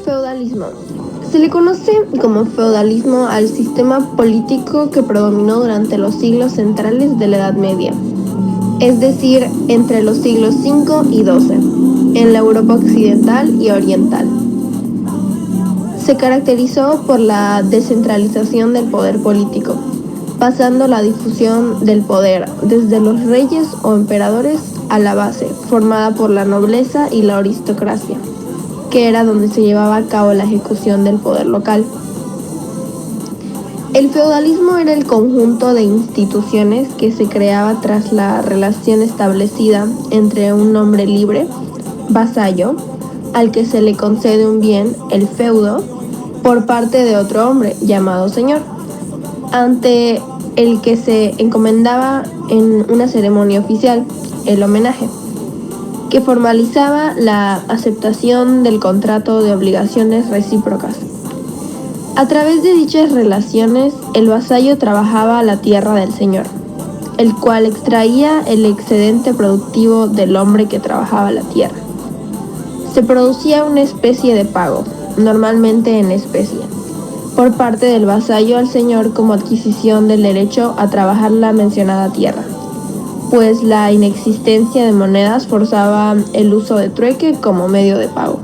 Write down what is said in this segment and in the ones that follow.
Feudalismo. Se le conoce como feudalismo al sistema político que predominó durante los siglos centrales de la Edad Media, es decir, entre los siglos V y XII, en la Europa occidental y oriental. Se caracterizó por la descentralización del poder político, pasando la difusión del poder desde los reyes o emperadores a la base, formada por la nobleza y la aristocracia, que era donde se llevaba a cabo la ejecución del poder local. El feudalismo era el conjunto de instituciones que se creaba tras la relación establecida entre un hombre libre, vasallo, al que se le concede un bien, el feudo, por parte de otro hombre, llamado señor, ante el que se encomendaba en una ceremonia oficial, el homenaje, que formalizaba la aceptación del contrato de obligaciones recíprocas. A través de dichas relaciones, el vasallo trabajaba la tierra del señor, el cual extraía el excedente productivo del hombre que trabajaba la tierra. Se producía una especie de pago, normalmente en especie, por parte del vasallo al señor como adquisición del derecho a trabajar la mencionada tierra, pues la inexistencia de monedas forzaba el uso de trueque como medio de pago.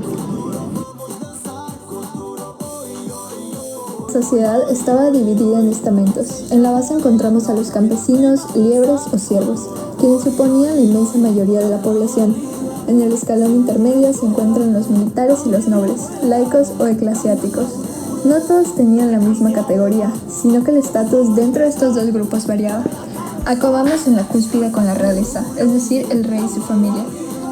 La sociedad estaba dividida en estamentos. En la base encontramos a los campesinos, liebres o siervos, quienes suponían la inmensa mayoría de la población. En el escalón intermedio se encuentran los militares y los nobles, laicos o eclesiásticos. No todos tenían la misma categoría, sino que el estatus dentro de estos dos grupos variaba. Acabamos en la cúspide con la realeza, es decir, el rey y su familia.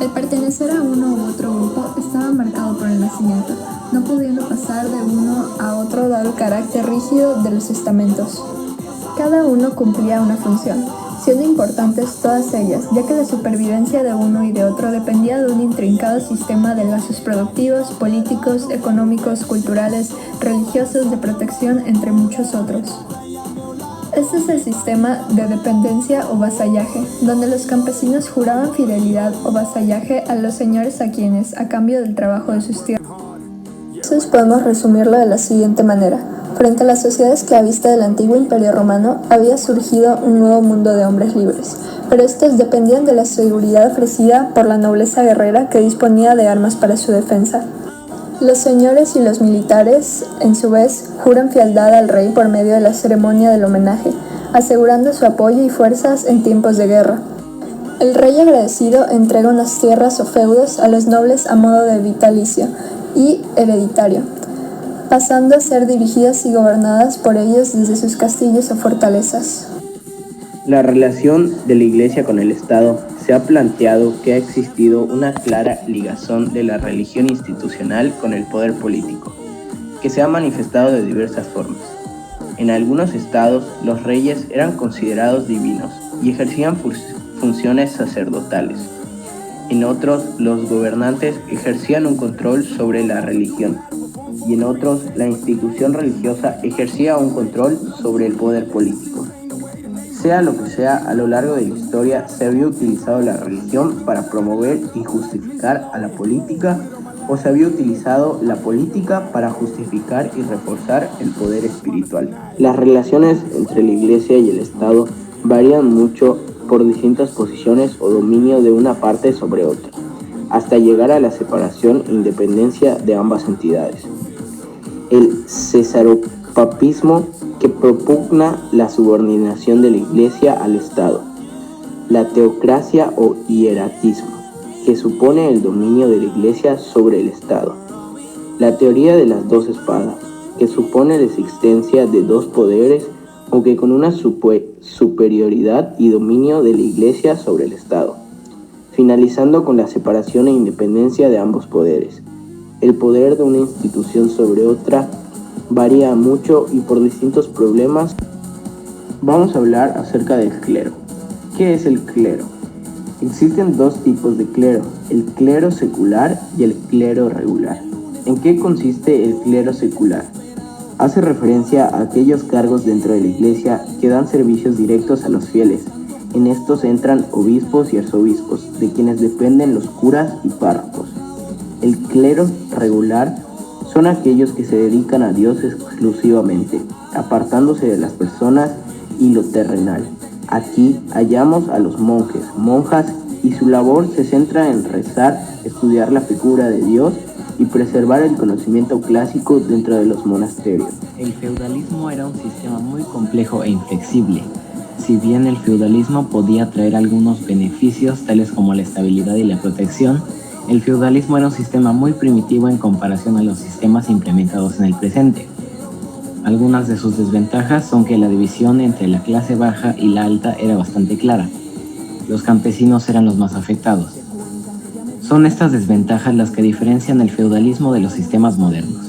El pertenecer a uno u otro grupo estaba marcado por el nacimiento, no pudiendo pasar de uno a otro dado el carácter rígido de los estamentos. Cada uno cumplía una función, siendo importantes todas ellas, ya que la supervivencia de uno y de otro dependía de un intrincado sistema de lazos productivos, políticos, económicos, culturales, religiosos, de protección, entre muchos otros. Este es el sistema de dependencia o vasallaje, donde los campesinos juraban fidelidad o vasallaje a los señores a quienes, a cambio del trabajo de sus tierras. Entonces podemos resumirlo de la siguiente manera. Frente a la sociedad esclavista del antiguo Imperio Romano, había surgido un nuevo mundo de hombres libres, pero estos dependían de la seguridad ofrecida por la nobleza guerrera que disponía de armas para su defensa. Los señores y los militares, en su vez, juran fealdad al rey por medio de la ceremonia del homenaje, asegurando su apoyo y fuerzas en tiempos de guerra. El rey agradecido entrega unas tierras o feudos a los nobles a modo de vitalicio y hereditario, pasando a ser dirigidas y gobernadas por ellos desde sus castillos o fortalezas. La relación de la Iglesia con el Estado. Se ha planteado que ha existido una clara ligazón de la religión institucional con el poder político, que se ha manifestado de diversas formas. En algunos estados, los reyes eran considerados divinos y ejercían funciones sacerdotales. En otros, los gobernantes ejercían un control sobre la religión, y en otros, la institución religiosa ejercía un control sobre el poder político. Sea lo que sea, a lo largo de la historia se había utilizado la religión para promover y justificar a la política, o se había utilizado la política para justificar y reforzar el poder espiritual. Las relaciones entre la Iglesia y el Estado varían mucho por distintas posiciones o dominio de una parte sobre otra, hasta llegar a la separación e independencia de ambas entidades. El cesaropapismo, que propugna la subordinación de la Iglesia al Estado. La teocracia o hieratismo, que supone el dominio de la Iglesia sobre el Estado. La teoría de las dos espadas, que supone la existencia de dos poderes, aunque con una superioridad y dominio de la Iglesia sobre el Estado, finalizando con la separación e independencia de ambos poderes. El poder de una institución sobre otra varía mucho y por distintos problemas. Vamos a hablar acerca del clero. ¿Qué es el clero? Existen dos tipos de clero, el clero secular y el clero regular. ¿En qué consiste el clero secular? Hace referencia a aquellos cargos dentro de la Iglesia que dan servicios directos a los fieles. En estos entran obispos y arzobispos, de quienes dependen los curas y párrocos. El clero regular son aquellos que se dedican a Dios exclusivamente, apartándose de las personas y lo terrenal. Aquí hallamos a los monjes, monjas, y su labor se centra en rezar, estudiar la figura de Dios y preservar el conocimiento clásico dentro de los monasterios. El feudalismo era un sistema muy complejo e inflexible. Si bien el feudalismo podía traer algunos beneficios, tales como la estabilidad y la protección, el feudalismo era un sistema muy primitivo en comparación a los sistemas implementados en el presente. Algunas de sus desventajas son que la división entre la clase baja y la alta era bastante clara. Los campesinos eran los más afectados. Son estas desventajas las que diferencian el feudalismo de los sistemas modernos.